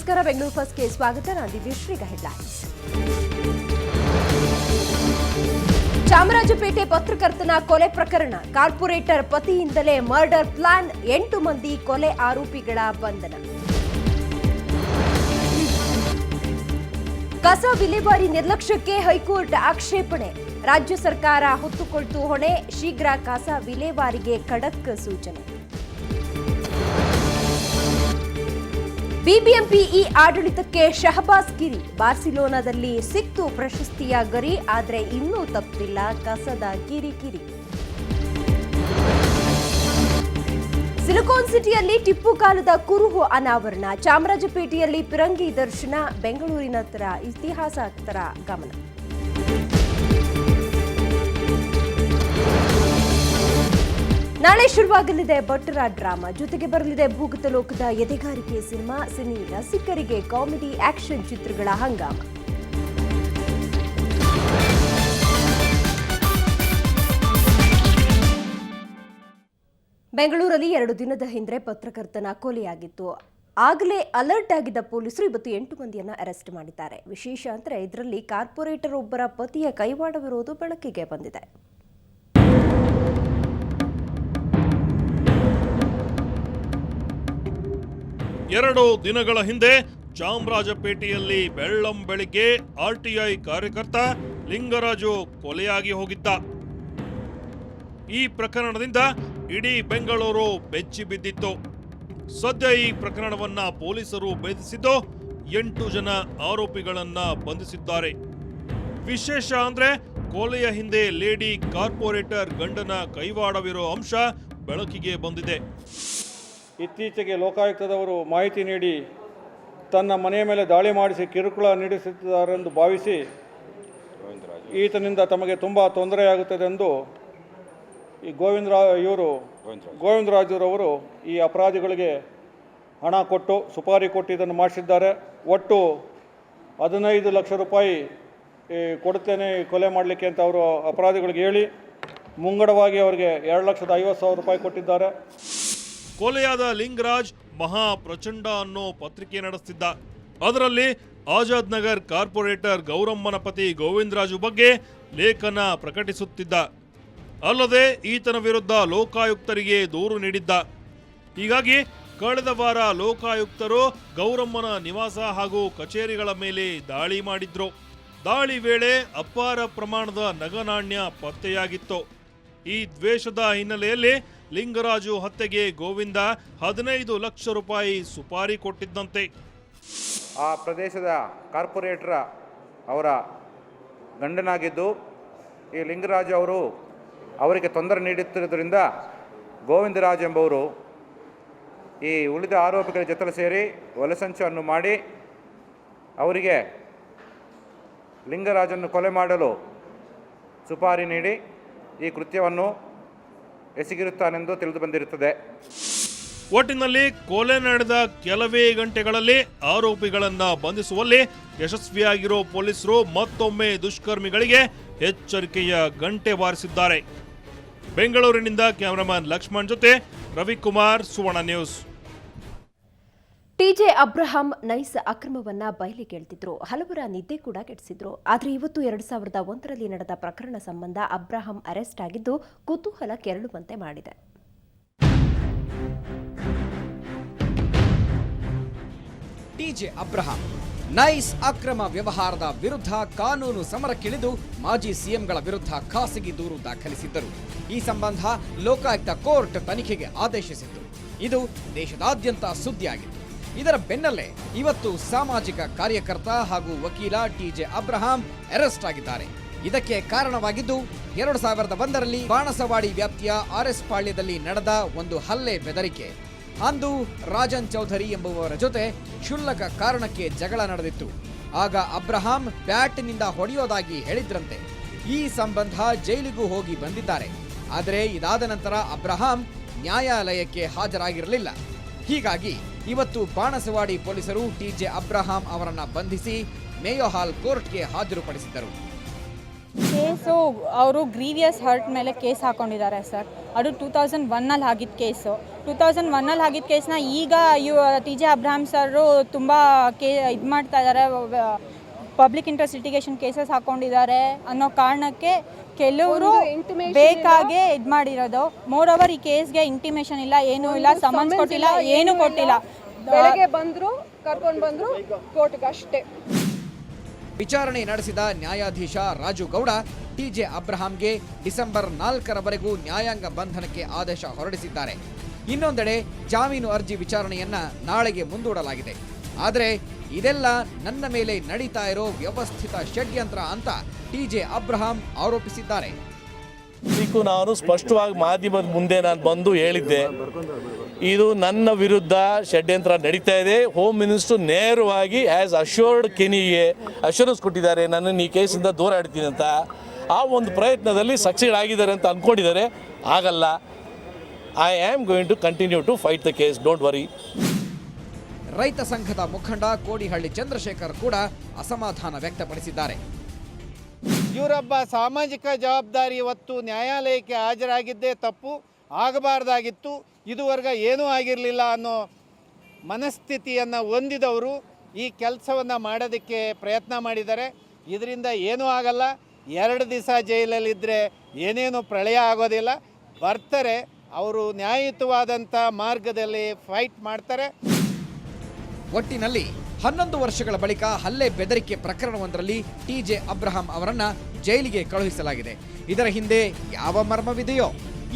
ನಮಸ್ಕಾರ, ಬೆಂಗಳೂರು ಫಸ್ಟ್ಗೆ ಸ್ವಾಗತ. ನಾನು ದಿವ್ಯಶ್ರೀ. ಹೆಡ್ಲೈನ್ಸ್. ಚಾಮರಾಜಪೇಟೆ ಪತ್ರಕರ್ತನ ಕೊಲೆ ಪ್ರಕರಣ, ಕಾರ್ಪೊರೇಟರ್ ಪತಿಯಿಂದಲೇ ಮರ್ಡರ್ ಪ್ಲಾನ್, 8 ಮಂದಿ ಕೊಲೆ ಆರೋಪಿಗಳ ಬಂಧನ. ಕಸ ವಿಲೇವಾರಿ ನಿರ್ಲಕ್ಷ್ಯಕ್ಕೆ ಹೈಕೋರ್ಟ್ ಆಕ್ಷೇಪಣೆ, ರಾಜ್ಯ ಸರ್ಕಾರ ಹೊತ್ತುಕೊಳ್ತು ಹೊಣೆ, ಶೀಘ್ರ ಕಸ ವಿಲೇವಾರಿಗೆ ಖಡಕ್ ಸೂಚನೆ. ಬಿಬಿಎಂಪಿ ಈ ಆಡಳಿತಕ್ಕೆ ಶಹಬಾಸ್ ಗಿರಿ, ಬಾರ್ಸಿಲೋನಾದಲ್ಲಿ ಸಿಕ್ತು ಪ್ರಶಸ್ತಿಯ ಗರಿ, ಆದರೆ ಇನ್ನೂ ತಪ್ಪಿಲ್ಲ ಕಸದ ಕಿರಿಕಿರಿ. ಸಿಲಿಕಾನ್ ಸಿಟಿಯಲ್ಲಿ ಟಿಪ್ಪು ಕಾಲದ ಕುರುಹು ಅನಾವರಣ, ಚಾಮರಾಜಪೇಟೆಯಲ್ಲಿ ಪಿರಂಗಿ ದರ್ಶನ, ಬೆಂಗಳೂರಿನತ್ತ ಇತಿಹಾಸತರ ಗಮನ. ನಾಳೆ ಶುರುವಾಗಲಿದೆ ಭಟ್ಟರ ಡ್ರಾಮಾ, ಜೊತೆಗೆ ಬರಲಿದೆ ಭೂಗತ ಲೋಕದ ಎದೆಗಾರಿಕೆ ಸಿನಿಮಾ, ಸಿನಿ ರಸಿಕರಿಗೆ ಕಾಮಿಡಿ ಆಕ್ಷನ್ ಚಿತ್ರಗಳ ಹಂಗಾಮ. ಬೆಂಗಳೂರಲ್ಲಿ 2 ದಿನದ ಹಿಂದೆ ಪತ್ರಕರ್ತನ ಕೊಲೆಯಾಗಿತ್ತು. ಆಗಲೇ ಅಲರ್ಟ್ ಆಗಿದ್ದ ಪೊಲೀಸರು ಇವತ್ತು 8 ಮಂದಿಯನ್ನ ಅರೆಸ್ಟ್ ಮಾಡಿದ್ದಾರೆ. ವಿಶೇಷ ಅಂದರೆ ಇದರಲ್ಲಿ ಕಾರ್ಪೊರೇಟರ್ ಒಬ್ಬರ ಪತಿಯ ಕೈವಾಡವಿರುವುದು ಬೆಳಕಿಗೆ ಬಂದಿದೆ. ಎರಡು ದಿನಗಳ ಹಿಂದೆ ಚಾಮರಾಜಪೇಟೆಯಲ್ಲಿ ಬೆಳ್ಳಂ ಬೆಳಿಗ್ಗೆ ಆರ್ಟಿಐ ಕಾರ್ಯಕರ್ತ ಲಿಂಗರಾಜು ಕೊಲೆಯಾಗಿ ಹೋಗಿದ್ದ. ಈ ಪ್ರಕರಣದಿಂದ ಇಡೀ ಬೆಂಗಳೂರು ಬೆಚ್ಚಿ ಬಿದ್ದಿತ್ತು. ಸದ್ಯ ಈ ಪ್ರಕರಣವನ್ನ ಪೊಲೀಸರು ಭೇದಿಸಿದ್ದು 8 ಜನ ಆರೋಪಿಗಳನ್ನ ಬಂಧಿಸಿದ್ದಾರೆ. ವಿಶೇಷ ಅಂದ್ರೆ ಕೊಲೆಯ ಹಿಂದೆ ಲೇಡಿ ಕಾರ್ಪೊರೇಟರ್ ಗಂಡನ ಕೈವಾಡವಿರೋ ಅಂಶ ಬೆಳಕಿಗೆ ಬಂದಿದೆ. ಇತ್ತೀಚೆಗೆ ಲೋಕಾಯುಕ್ತದವರು ಮಾಹಿತಿ ನೀಡಿ ತನ್ನ ಮನೆಯ ಮೇಲೆ ದಾಳಿ ಮಾಡಿಸಿ ಕಿರುಕುಳ ನೀಡಿಸುತ್ತಿದ್ದಾರೆಂದು ಭಾವಿಸಿ ಈತನಿಂದ ತಮಗೆ ತುಂಬ ತೊಂದರೆಯಾಗುತ್ತದೆಂದು ಈ ಗೋವಿಂದರಾಜುರವರು ಈ ಅಪರಾಧಿಗಳಿಗೆ ಹಣ ಕೊಟ್ಟು ಸುಪಾರಿ ಕೊಟ್ಟು ಇದನ್ನು ಮಾಡಿಸಿದ್ದಾರೆ. ಒಟ್ಟು 15 ಲಕ್ಷ ರೂಪಾಯಿ ಕೊಡುತ್ತೇನೆ ಕೊಲೆ ಮಾಡಲಿಕ್ಕೆ ಅಂತ ಅವರು ಅಪರಾಧಿಗಳಿಗೆ ಹೇಳಿ ಮುಂಗಡವಾಗಿ ಅವರಿಗೆ 2,50,000 ರೂಪಾಯಿ ಕೊಟ್ಟಿದ್ದಾರೆ. ಕೊಲೆಯಾದ ಲಿಂಗರಾಜ್ ಮಹಾ ಪ್ರಚಂಡ ಅನ್ನೋ ಪತ್ರಿಕೆ ನಡೆಸುತ್ತಿದ್ದ. ಅದರಲ್ಲಿ ಆಜಾದ್ ನಗರ್ ಕಾರ್ಪೊರೇಟರ್ ಗೌರಮ್ಮನ ಪತಿ ಗೋವಿಂದರಾಜು ಬಗ್ಗೆ ಲೇಖನ ಪ್ರಕಟಿಸುತ್ತಿದ್ದ. ಅಲ್ಲದೆ ಈತನ ವಿರುದ್ಧ ಲೋಕಾಯುಕ್ತರಿಗೆ ದೂರು ನೀಡಿದ್ದ. ಹೀಗಾಗಿ ಕಳೆದ ವಾರ ಲೋಕಾಯುಕ್ತರು ಗೌರಮ್ಮನ ನಿವಾಸ ಹಾಗೂ ಕಚೇರಿಗಳ ಮೇಲೆ ದಾಳಿ ಮಾಡಿದ್ರು. ದಾಳಿ ವೇಳೆ ಅಪಾರ ಪ್ರಮಾಣದ ನಗನಾಣ್ಯ ಪತ್ತೆಯಾಗಿತ್ತು. ಈ ದ್ವೇಷದ ಹಿನ್ನೆಲೆಯಲ್ಲಿ ಲಿಂಗರಾಜು ಹತ್ಯೆಗೆ ಗೋವಿಂದ 15 ಲಕ್ಷ ರೂಪಾಯಿ ಸುಪಾರಿ ಕೊಟ್ಟಿದ್ದಂತೆ. ಆ ಪ್ರದೇಶದ ಕಾರ್ಪೊರೇಟರ್ ಅವರ ಗಂಡನಾಗಿದ್ದು ಈ ಲಿಂಗರಾಜು ಅವರು ಅವರಿಗೆ ತೊಂದರೆ ನೀಡುತ್ತಿರುವುದರಿಂದ ಗೋವಿಂದರಾಜ್ ಎಂಬುವರು ಈ ಉಳಿದ ಆರೋಪಿಗಳ ಜೊತೆ ಸೇರಿ ಒಳಸಂಚನ್ನು ಮಾಡಿ ಅವರಿಗೆ ಲಿಂಗರಾಜನ್ನು ಕೊಲೆ ಮಾಡಲು ಸುಪಾರಿ ನೀಡಿ ಈ ಕೃತ್ಯವನ್ನು ಎಸಗಿರುತ್ತಾನೆಂದು ತಿಳಿದು ಬಂದಿರುತ್ತದೆ. ಒಟ್ಟಿನಲ್ಲಿ ಕೊಲೆ ನಡೆದ ಕೆಲವೇ ಗಂಟೆಗಳಲ್ಲಿ ಆರೋಪಿಗಳನ್ನ ಬಂಧಿಸುವಲ್ಲಿ ಯಶಸ್ವಿಯಾಗಿರೋ ಪೊಲೀಸರು ಮತ್ತೊಮ್ಮೆ ದುಷ್ಕರ್ಮಿಗಳಿಗೆ ಎಚ್ಚರಿಕೆಯ ಗಂಟೆ ಬಾರಿಸಿದ್ದಾರೆ. ಬೆಂಗಳೂರಿನಿಂದ ಕ್ಯಾಮರಾಮನ್ ಲಕ್ಷ್ಮಣ್ ಜೊತೆ ರವಿಕುಮಾರ್, ಸುವರ್ಣ ನ್ಯೂಸ್. ಟಿಜೆ ಅಬ್ರಹಾಂ ನೈಸ್ ಅಕ್ರಮವನ್ನ ಬಯಲಿಗೆಳೆದಿದ್ರು, ಹಲವರ ನಿದ್ದೆ ಕೂಡ ಕೆಡಿಸಿದ್ರು. ಆದರೆ ಇವತ್ತು 2001ರಲ್ಲಿ ನಡೆದ ಪ್ರಕರಣ ಸಂಬಂಧ ಅಬ್ರಹಾಂ ಅರೆಸ್ಟ್ ಆಗಿದ್ದು ಕುತೂಹಲ ಕೆರಳುವಂತೆ ಮಾಡಿದೆ. ಟಿಜೆ ಅಬ್ರಹಾಂ ನೈಸ್ ಅಕ್ರಮ ವ್ಯವಹಾರದ ವಿರುದ್ಧ ಕಾನೂನು ಸಮರಕ್ಕಿಳಿದು ಮಾಜಿ ಸಿಎಂಗಳ ವಿರುದ್ಧ ಖಾಸಗಿ ದೂರು ದಾಖಲಿಸಿದ್ದರು. ಈ ಸಂಬಂಧ ಲೋಕಾಯುಕ್ತ ಕೋರ್ಟ್ ತನಿಖೆಗೆ ಆದೇಶಿಸಿತ್ತು. ಇದು ದೇಶದಾದ್ಯಂತ ಸುದ್ದಿಯಾಗಿತ್ತು. ಇದರ ಬೆನ್ನಲ್ಲೇ ಇವತ್ತು ಸಾಮಾಜಿಕ ಕಾರ್ಯಕರ್ತ ಹಾಗೂ ವಕೀಲ ಟಿಜೆ ಅಬ್ರಹಾಂ ಅರೆಸ್ಟ್ ಆಗಿದ್ದಾರೆ. ಇದಕ್ಕೆ ಕಾರಣವಾಗಿದ್ದು 2001ರಲ್ಲಿ ಬಾಣಸವಾಡಿ ವ್ಯಾಪ್ತಿಯ ಆರ್ಎಸ್ ಪಾಳ್ಯದಲ್ಲಿ ನಡೆದ ಒಂದು ಹಲ್ಲೆ ಬೆದರಿಕೆ. ಅಂದು ರಾಜನ್ ಚೌಧರಿ ಎಂಬುವವರ ಜೊತೆ ಕ್ಷುಲ್ಲಕ ಕಾರಣಕ್ಕೆ ಜಗಳ ನಡೆದಿತ್ತು. ಆಗ ಅಬ್ರಹಾಂ ಬ್ಯಾಟ್ನಿಂದ ಹೊಡೆಯೋದಾಗಿ ಹೇಳಿದ್ರಂತೆ. ಈ ಸಂಬಂಧ ಜೈಲಿಗೂ ಹೋಗಿ ಬಂದಿದ್ದಾರೆ. ಆದರೆ ಇದಾದ ನಂತರ ಅಬ್ರಹಾಂ ನ್ಯಾಯಾಲಯಕ್ಕೆ ಹಾಜರಾಗಿರಲಿಲ್ಲ. ಹೀಗಾಗಿ ಇವತ್ತು ಬಾಣಸವಾಡಿ ಪೊಲೀಸರು ಟಿಜೆ ಅಬ್ರಹಾಂ ಅವರನ್ನ ಬಂಧಿಸಿ ಮೇಯೋ ಹಾಲ್ ಕೋರ್ಟ್ಗೆ ಹಾಜರುಪಡಿಸಿದ್ದರು. ಕೇಸು ಅವರು ಗ್ರೀವಿಯಸ್ ಹರ್ಟ್ ಮೇಲೆ ಕೇಸ್ ಹಾಕ್ಕೊಂಡಿದ್ದಾರೆ ಸರ್. ಅದು 2001 ಆಗಿದ್ದ ಕೇಸು. 2001 ಆಗಿದ್ದ ಕೇಸ್ನ ಈಗ TJ ಅಬ್ರಹಾಂ ಸರು ತುಂಬ ಇದು ಮಾಡ್ತಾ ಇದ್ದಾರೆ, ಪಬ್ಲಿಕ್ ಇಂಟ್ರೆಸ್ಟ್ ಲಿಟಿಗೇಷನ್ ಕೇಸಸ್ ಹಾಕ್ಕೊಂಡಿದ್ದಾರೆ ಅನ್ನೋ ಕಾರಣಕ್ಕೆ ಕೆಲವರು ಬೇಕಾಗೆ ಇದು ಮಾಡಿರೋದು. ಮೋರ್ ಓವರ್ ಈ ಕೇಸ್ಗೆ ಇಂಟಿಮೇಷನ್ ಇಲ್ಲ, ಏನೂ ಇಲ್ಲ, ಸಮನ್ಸ್ ಕೊಟ್ಟಿಲ್ಲ, ಏನೂ ಕೊಟ್ಟಿಲ್ಲ. ಬೆಳಗ್ಗೆ ಬಂದರು, ಕರ್ಕೊಂಡು ಬಂದರು ಕೋರ್ಟ್ಗೆ ಅಷ್ಟೇ. ವಿಚಾರಣೆ ನಡೆಸಿದ ನ್ಯಾಯಾಧೀಶ ರಾಜು ಗೌಡ TJ ಅಬ್ರಹಾಂಗೆ ಡಿಸೆಂಬರ್ 4ರವರೆಗೂ ನ್ಯಾಯಾಂಗ ಬಂಧನಕ್ಕೆ ಆದೇಶ ಹೊರಡಿಸಿದ್ದಾರೆ. ಇನ್ನೊಂದೆಡೆ ಜಾಮೀನು ಅರ್ಜಿ ವಿಚಾರಣೆಯನ್ನ ನಾಳೆಗೆ ಮುಂದೂಡಲಾಗಿದೆ. ಆದರೆ ಇದೆಲ್ಲ ನನ್ನ ಮೇಲೆ ನಡೀತಾ ಇರೋ ವ್ಯವಸ್ಥಿತ ಷಡ್ಯಂತ್ರ ಅಂತ TJ ಅಬ್ರಹಾಂ ಆರೋಪಿಸಿದ್ದಾರೆ. ಇದಕ್ಕೂ ನಾನು ಸ್ಪಷ್ಟವಾಗಿ ಮಾಧ್ಯಮದ ಮುಂದೆ ನಾನು ಬಂದು ಹೇಳಿದ್ದೆ, ಇದು ನನ್ನ ವಿರುದ್ಧ ಷಡ್ಯಂತ್ರ ನಡೀತಾ ಇದೆ. ಹೋಮ್ ಮಿನಿಸ್ಟರ್ ನೇರವಾಗಿ ಆ್ಯಸ್ ಅಶ್ಯೂರ್ಡ್ ಕೆನಿಗೆ ಅಶ್ಯೂರೆನ್ಸ್ ಕೊಟ್ಟಿದ್ದಾರೆ, ನನ್ನನ್ನು ಈ ಕೇಸಿಂದ ದೂರ ಇಡ್ತೀನಿ ಅಂತ. ಆ ಒಂದು ಪ್ರಯತ್ನದಲ್ಲಿ ಸಕ್ಸೀಡ್ ಆಗಿದ್ದಾರೆ ಅಂತ ಅಂದ್ಕೊಂಡಿದ್ದಾರೆ. ಆಗಲ್ಲ. I am going to continue to fight the case, don't worry. ರೈತ ಸಂಘದ ಮುಖಂಡ ಕೋಡಿಹಳ್ಳಿ ಚಂದ್ರಶೇಖರ್ ಕೂಡ ಅಸಮಾಧಾನ ವ್ಯಕ್ತಪಡಿಸಿದ್ದಾರೆ. ಇವರೊಬ್ಬ ಸಾಮಾಜಿಕ ಜವಾಬ್ದಾರಿ ಹೊತ್ತು ನ್ಯಾಯಾಲಯಕ್ಕೆ ಹಾಜರಾಗಿದ್ದೇ ತಪ್ಪು, ಆಗಬಾರ್ದಾಗಿತ್ತು, ಇದುವರೆಗೆ ಏನೂ ಆಗಿರಲಿಲ್ಲ ಅನ್ನೋ ಮನಸ್ಥಿತಿಯನ್ನು ಹೊಂದಿದವರು ಈ ಕೆಲಸವನ್ನು ಮಾಡೋದಕ್ಕೆ ಪ್ರಯತ್ನ ಮಾಡಿದ್ದಾರೆ. ಇದರಿಂದ ಏನೂ ಆಗಲ್ಲ. 2 ದಿವಸ ಜೈಲಲ್ಲಿದ್ದರೆ ಏನೇನು ಪ್ರಳಯ ಆಗೋದಿಲ್ಲ. ಬರ್ತಾರೆ, ಅವರು ನ್ಯಾಯಯುತವಾದಂಥ ಮಾರ್ಗದಲ್ಲಿ ಫೈಟ್ ಮಾಡ್ತಾರೆ. ಒಟ್ಟಿನಲ್ಲಿ 11 ವರ್ಷಗಳ ಬಳಿಕ ಹಲ್ಲೆ ಬೆದರಿಕೆ ಪ್ರಕರಣವೊಂದರಲ್ಲಿ TJ ಅಬ್ರಹಾಂ ಅವರನ್ನ ಜೈಲಿಗೆ ಕಳುಹಿಸಲಾಗಿದೆ. ಇದರ ಹಿಂದೆ ಯಾವ ಮರ್ಮವಿದೆಯೋ,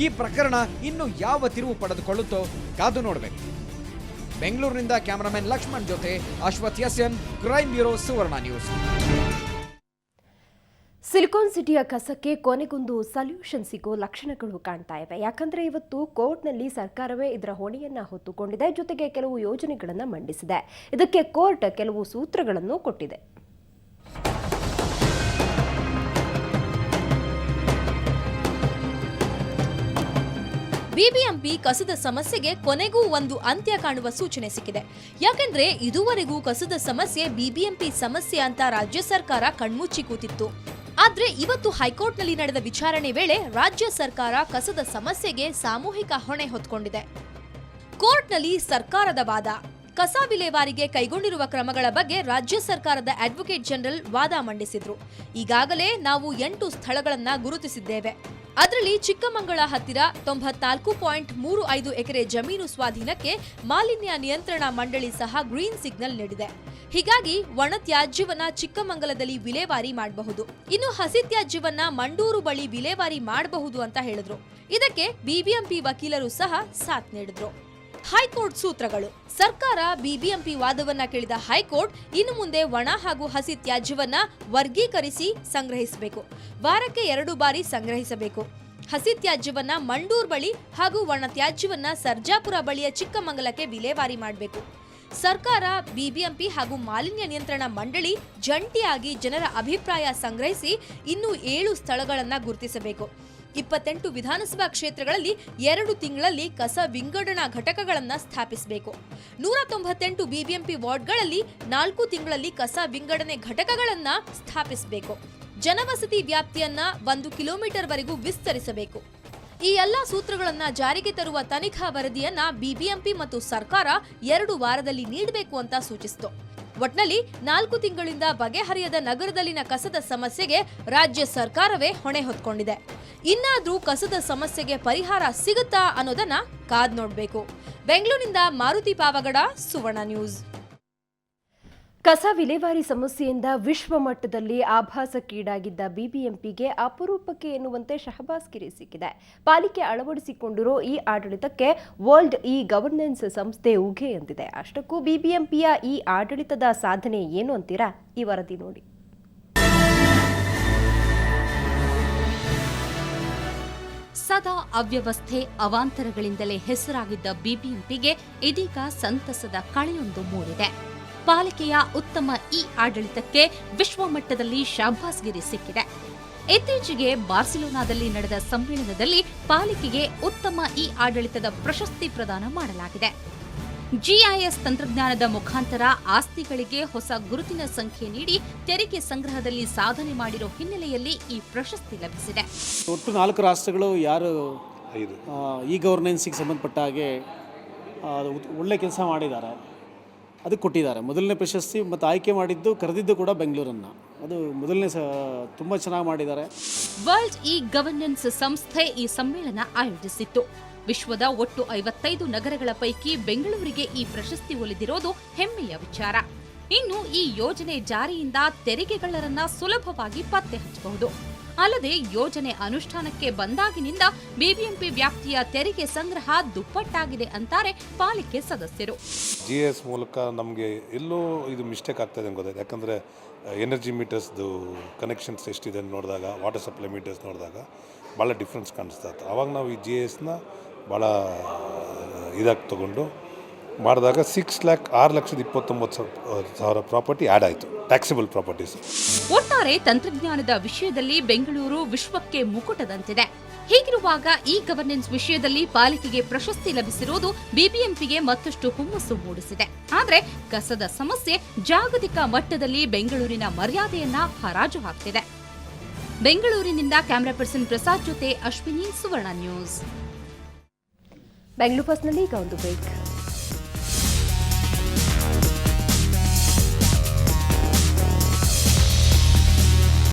ಈ ಪ್ರಕರಣ ಇನ್ನು ಯಾವ ತಿರುವು ಪಡೆದುಕೊಳ್ಳುತ್ತೋ ಕಾದು ನೋಡಬೇಕು. ಬೆಂಗಳೂರಿನಿಂದ ಕ್ಯಾಮರಾಮನ್ ಲಕ್ಷ್ಮಣ್ ಜೊತೆ ಅಶ್ವಥ್ ಎಸ್ಎನ್, ಕ್ರೈಮ್ ಬ್ಯೂರೋ, ಸುವರ್ಣ ನ್ಯೂಸ್. ಸಿಲಿಕಾನ್ ಸಿಟಿಯ ಕಸಕ್ಕೆ ಕೊನೆಗೊಂದು ಸೊಲ್ಯೂಷನ್ ಸಿಗೋ ಲಕ್ಷಣಗಳು ಕಾಣ್ತಾ ಇವೆ. ಯಾಕಂದ್ರೆ ಇವತ್ತು ಕೋರ್ಟ್ನಲ್ಲಿ ಸರ್ಕಾರವೇ ಇದರ ಹೊಣೆಯನ್ನ ಹೊತ್ತುಕೊಂಡಿದೆ, ಜೊತೆಗೆ ಕೆಲವು ಯೋಜನೆಗಳನ್ನು ಮಂಡಿಸಿದೆ. ಇದಕ್ಕೆ ಕೋರ್ಟ್ ಕೆಲವು ಸೂತ್ರಗಳನ್ನು ಕೊಟ್ಟಿದೆ. ಬಿಬಿಎಂಪಿ ಕಸದ ಸಮಸ್ಯೆಗೆ ಕೊನೆಗೂ ಒಂದು ಅಂತ್ಯ ಕಾಣುವ ಸೂಚನೆ ಸಿಕ್ಕಿದೆ. ಯಾಕೆಂದ್ರೆ ಇದುವರೆಗೂ ಕಸದ ಸಮಸ್ಯೆ ಬಿಬಿಎಂಪಿ ಸಮಸ್ಯೆ ಅಂತ ರಾಜ್ಯ ಸರ್ಕಾರ ಕಣ್ಮುಚ್ಚಿ ಕೂತಿತ್ತು. ಆದ್ರೆ ಇವತ್ತು ಹೈಕೋರ್ಟ್ನಲ್ಲಿ ನಡೆದ ವಿಚಾರಣೆ ವೇಳೆ ರಾಜ್ಯ ಸರ್ಕಾರ ಕಸದ ಸಮಸ್ಯೆಗೆ ಸಾಮೂಹಿಕ ಹೊಣೆ ಹೊತ್ತುಕೊಂಡಿದೆ. ಕೋರ್ಟ್ನಲ್ಲಿ ಸರ್ಕಾರದ ವಾದ, ಕಸ ವಿಲೇವಾರಿಗೆ ಕೈಗೊಂಡಿರುವ ಕ್ರಮಗಳ ಬಗ್ಗೆ ರಾಜ್ಯ ಸರ್ಕಾರದ ಅಡ್ವೊಕೇಟ್ ಜನರಲ್ ವಾದ ಮಂಡಿಸಿದ್ರು. ಈಗಾಗಲೇ ನಾವು 8 ಸ್ಥಳಗಳನ್ನ ಗುರುತಿಸಿದ್ದೇವೆ. ಅದರಲ್ಲಿ ಚಿಕ್ಕಮಂಗಳ ಹತ್ತಿರ 94.35 ಎಕರೆ ಜಮೀನು ಸ್ವಾಧೀನಕ್ಕೆ ಮಾಲಿನ್ಯ ನಿಯಂತ್ರಣ ಮಂಡಳಿ ಸಹ ಗ್ರೀನ್ ಸಿಗ್ನಲ್ ನೀಡಿದೆ. ಹೀಗಾಗಿ ಒಣ ತ್ಯಾಜ್ಯವನ್ನ ಚಿಕ್ಕಮಂಗಲದಲ್ಲಿ ವಿಲೇವಾರಿ ಮಾಡಬಹುದು, ಇನ್ನು ಹಸಿ ತ್ಯಾಜ್ಯವನ್ನ ಮಂಡೂರು ಬಳಿ ವಿಲೇವಾರಿ ಮಾಡಬಹುದು ಅಂತ ಹೇಳಿದ್ರು. ಇದಕ್ಕೆ ಬಿಬಿಎಂಪಿ ವಕೀಲರು ಸಹ ಸಾಥ್ ನೀಡಿದ್ರು. ಹೈಕೋರ್ಟ್ ಸೂತ್ರಗಳು. ಸರ್ಕಾರ ಬಿಬಿಎಂಪಿ ವಾದವನ್ನ ಕೇಳಿದ ಹೈಕೋರ್ಟ್ ಇನ್ನು ಮುಂದೆ ಒಣ ಹಾಗೂ ಹಸಿ ತ್ಯಾಜ್ಯವನ್ನ ವರ್ಗೀಕರಿಸಿ ಸಂಗ್ರಹಿಸಬೇಕು. ವಾರಕ್ಕೆ 2 ಬಾರಿ ಸಂಗ್ರಹಿಸಬೇಕು. ಹಸಿ ತ್ಯಾಜ್ಯವನ್ನ ಮಂಡೂರ್ ಬಳಿ ಹಾಗೂ ಒಣ ತ್ಯಾಜ್ಯವನ್ನ ಸರ್ಜಾಪುರ ಬಳಿಯ ಚಿಕ್ಕಮಂಗಲಕ್ಕೆ ವಿಲೇವಾರಿ ಮಾಡಬೇಕು. ಸರ್ಕಾರ, ಬಿಬಿಎಂಪಿ ಹಾಗೂ ಮಾಲಿನ್ಯ ನಿಯಂತ್ರಣ ಮಂಡಳಿ ಜಂಟಿಯಾಗಿ ಜನರ ಅಭಿಪ್ರಾಯ ಸಂಗ್ರಹಿಸಿ ಇನ್ನೂ 7 ಸ್ಥಳಗಳನ್ನ ಗುರುತಿಸಬೇಕು. 28 ವಿಧಾನಸಭಾ ಕ್ಷೇತ್ರಗಳಲ್ಲಿ 2 ತಿಂಗಳಲ್ಲಿ ಕಸ ವಿಂಗಡಣಾ ಘಟಕಗಳನ್ನು ಸ್ಥಾಪಿಸಬೇಕು. 198 ಬಿಬಿಎಂಪಿ ವಾರ್ಡ್ಗಳಲ್ಲಿ 4 ತಿಂಗಳಲ್ಲಿ ಕಸ ವಿಂಗಡಣೆ ಘಟಕಗಳನ್ನು ಸ್ಥಾಪಿಸಬೇಕು. ಜನವಸತಿ ವ್ಯಾಪ್ತಿಯನ್ನ 1 ಕಿಲೋಮೀಟರ್ ವರೆಗೂ ವಿಸ್ತರಿಸಬೇಕು. ಈ ಎಲ್ಲ ಸೂತ್ರಗಳನ್ನ ಜಾರಿಗೆ ತರುವ ತನಿಖಾ ವರದಿಯನ್ನ ಬಿಬಿಎಂಪಿ ಮತ್ತು ಸರ್ಕಾರ 2 ವಾರದಲ್ಲಿ ನೀಡಬೇಕು ಅಂತ ಸೂಚಿಸಿತು. ಒಟ್ನಲ್ಲಿ 4 ತಿಂಗಳಿಂದ ಬಗೆಹರಿಯದ ನಗರದಲ್ಲಿನ ಕಸದ ಸಮಸ್ಯೆಗೆ ರಾಜ್ಯ ಸರ್ಕಾರವೇ ಹೊಣೆ ಹೊತ್ಕೊಂಡಿದೆ. ಇನ್ನಾದ್ರೂ ಕಸದ ಸಮಸ್ಯೆಗೆ ಪರಿಹಾರ ಸಿಗುತ್ತಾ ಅನ್ನೋದನ್ನ ಕಾದ್ ನೋಡ್ಬೇಕು. ಬೆಂಗಳೂರಿನಿಂದ ಮಾರುತಿ ಪಾವಗಡ, ಸುವರ್ಣ ನ್ಯೂಸ್. ಕಸ ವಿಲೇವಾರಿ ಸಮಸ್ಯೆಯಿಂದ ವಿಶ್ವ ಮಟ್ಟದಲ್ಲಿ ಆಭಾಸಕ್ಕೀಡಾಗಿದ್ದ ಬಿಬಿಎಂಪಿಗೆ ಅಪರೂಪಕ್ಕೆ ಎನ್ನುವಂತೆ ಶಹಬಾಸ್ಗಿರಿ ಸಿಕ್ಕಿದೆ. ಪಾಲಿಕೆ ಅಳವಡಿಸಿಕೊಂಡಿರೋ ಈ ಆಡಳಿತಕ್ಕೆ ವರ್ಲ್ಡ್ ಗವರ್ನೆನ್ಸ್ ಸಂಸ್ಥೆ ಉಘೆ ಎಂದಿದೆ. ಅಷ್ಟಕ್ಕೂ ಬಿಬಿಎಂಪಿಯ ಈ ಆಡಳಿತದ ಸಾಧನೆ ಏನು ಅಂತೀರಾ? ಈ ವರದಿ ನೋಡಿ. ಸದಾ ಅವ್ಯವಸ್ಥೆ, ಅವಾಂತರಗಳಿಂದಲೇ ಹೆಸರಾಗಿದ್ದ ಬಿಬಿಎಂಪಿಗೆ ಇದೀಗ ಸಂತಸದ ಕಳೆಯೊಂದು ಮೂಡಿದೆ. ಪಾಲಿಕೆಯ ಉತ್ತಮ ಆಡಳಿತಕ್ಕೆ ವಿಶ್ವಮಟ್ಟದಲ್ಲಿ ಶಹಬಾಸ್ಗಿರಿ ಸಿಕ್ಕಿದೆ. ಇತ್ತೀಚೆಗೆ ಬಾರ್ಸಿಲೋನಾದಲ್ಲಿ ನಡೆದ ಸಮ್ಮೇಳನದಲ್ಲಿ ಪಾಲಿಕೆಗೆ ಉತ್ತಮ ಆಡಳಿತದ ಪ್ರಶಸ್ತಿ ಪ್ರದಾನ ಮಾಡಲಾಗಿದೆ. GIS ತಂತ್ರಜ್ಞಾನದ ಮುಖಾಂತರ ಆಸ್ತಿಗಳಿಗೆ ಹೊಸ ಗುರುತಿನ ಸಂಖ್ಯೆ ನೀಡಿ ತೆರಿಗೆ ಸಂಗ್ರಹದಲ್ಲಿ ಸಾಧನೆ ಮಾಡಿರೋ ಹಿನ್ನೆಲೆಯಲ್ಲಿ ಈ ಪ್ರಶಸ್ತಿ ಲಭಿಸಿದೆ. ಒಟ್ಟು 4 ರಾಷ್ಟ್ರಗಳು ಯಾರು ಈ ಗವರ್ನೆನ್ಸಿಗೆ ಸಂಬಂಧಪಟ್ಟ ಹಾಗೆ ಒಳ್ಳೆ ಕೆಲಸ ಮಾಡಿದ್ದಾರೆ ಅದಕ್ಕೆ ಕೊಟ್ಟಿದ್ದಾರೆ ಮೊದಲನೇ ಪ್ರಶಸ್ತಿ. ಮತ್ತು ಆಯ್ಕೆ ಮಾಡಿದ್ದು ಕರೆದಿದ್ದು ಕೂಡ ಬೆಂಗಳೂರನ್ನು. ಅದು ಮೊದಲನೇ ತುಂಬ ಚೆನ್ನಾಗಿ ಮಾಡಿದ್ದಾರೆ. ವರ್ಲ್ಡ್ ಇ ಗವರ್ನೆನ್ಸ್ ಸಂಸ್ಥೆ ಈ ಸಮ್ಮೇಳನ ಆಯೋಜಿಸಿತ್ತು. ವಿಶ್ವದ ಒಟ್ಟು 55 ನಗರಗಳ ಪೈಕಿ ಬೆಂಗಳೂರಿಗೆ ಈ ಪ್ರಶಸ್ತಿ ಒಲಿದಿರೋದು ಹೆಮ್ಮೆಯ ವಿಚಾರ. ಇನ್ನು ಈ ಯೋಜನೆ ಜಾರಿಯಿಂದ ತೆರಿಗೆಗಳ್ಳರನ್ನ ಸುಲಭವಾಗಿ ಪತ್ತೆ ಹಚ್ಚಬಹುದು. ಅಲ್ಲದೆ ಯೋಜನೆ ಅನುಷ್ಠಾನಕ್ಕೆ ಬಂದಾಗಿನಿಂದ ಬಿಬಿಎಂಪಿ ವ್ಯಾಪ್ತಿಯ ತೆರಿಗೆ ಸಂಗ್ರಹ ದುಪ್ಪಟ್ಟಾಗಿದೆ ಅಂತಾರೆ ಪಾಲಿಕೆ ಸದಸ್ಯರು. GIS ಮೂಲಕ ನಮಗೆ ಎಲ್ಲೋ ಇದು ಮಿಸ್ಟೇಕ್ ಆಗ್ತದೆ ಅಂತ ಗೊತ್ತಾಯ್ತು. ಯಾಕಂದರೆ ಎನರ್ಜಿ ಮೀಟರ್ಸ್ದು ಕನೆಕ್ಷನ್ಸ್ ಎಷ್ಟಿದೆ ನೋಡಿದಾಗ, ವಾಟರ್ ಸಪ್ಲೈ ಮೀಟರ್ಸ್ ನೋಡಿದಾಗ ಭಾಳ ಡಿಫ್ರೆನ್ಸ್ ಕಾಣಿಸ್ತಾ ಇತ್ತು. ಆವಾಗ ನಾವು ಈ GISನ ಭಾಳ ಇದಾಗಿ ತೊಗೊಂಡು ಮಾಡಿದಾಗ 6,29,000 ಪ್ರಾಪರ್ಟಿ ಆ್ಯಡ್ ಆಯಿತು, ಟ್ಯಾಕ್ಸಿಬಲ್ ಪ್ರಾಪರ್ಟೀಸ್. ಒಟ್ಟಾರೆ ತಂತ್ರಜ್ಞಾನದ ವಿಷಯದಲ್ಲಿ ಬೆಂಗಳೂರು ವಿಶ್ವಕ್ಕೆ ಮುಕುಟದಂತಿದೆ. ಹೀಗಿರುವಾಗ ಈ ಗವರ್ನೆನ್ಸ್ ವಿಷಯದಲ್ಲಿ ಪಾಲಿಕೆಗೆ ಪ್ರಶಸ್ತಿ ಲಭಿಸಿರುವುದು ಬಿಬಿಎಂಪಿಗೆ ಮತ್ತಷ್ಟು ಹುಮ್ಮಸ್ಸು ಮೂಡಿಸಿದೆ. ಆದರೆ ಕಸದ ಸಮಸ್ಯೆ ಜಾಗತಿಕ ಮಟ್ಟದಲ್ಲಿ ಬೆಂಗಳೂರಿನ ಮರ್ಯಾದೆಯನ್ನ ಹರಾಜು ಹಾಕ್ತಿದೆ. ಬೆಂಗಳೂರಿನಿಂದ ಕ್ಯಾಮರಾ ಪರ್ಸನ್ ಪ್ರಸಾದ್ ಜೊತೆ ಅಶ್ವಿನಿ, ಸುವರ್ಣ ನ್ಯೂಸ್. ಬೆಂಗಳೂರು ಬಸ್ನಲ್ಲಿ ಈಗ ಒಂದು ಬ್ರೇಕ್.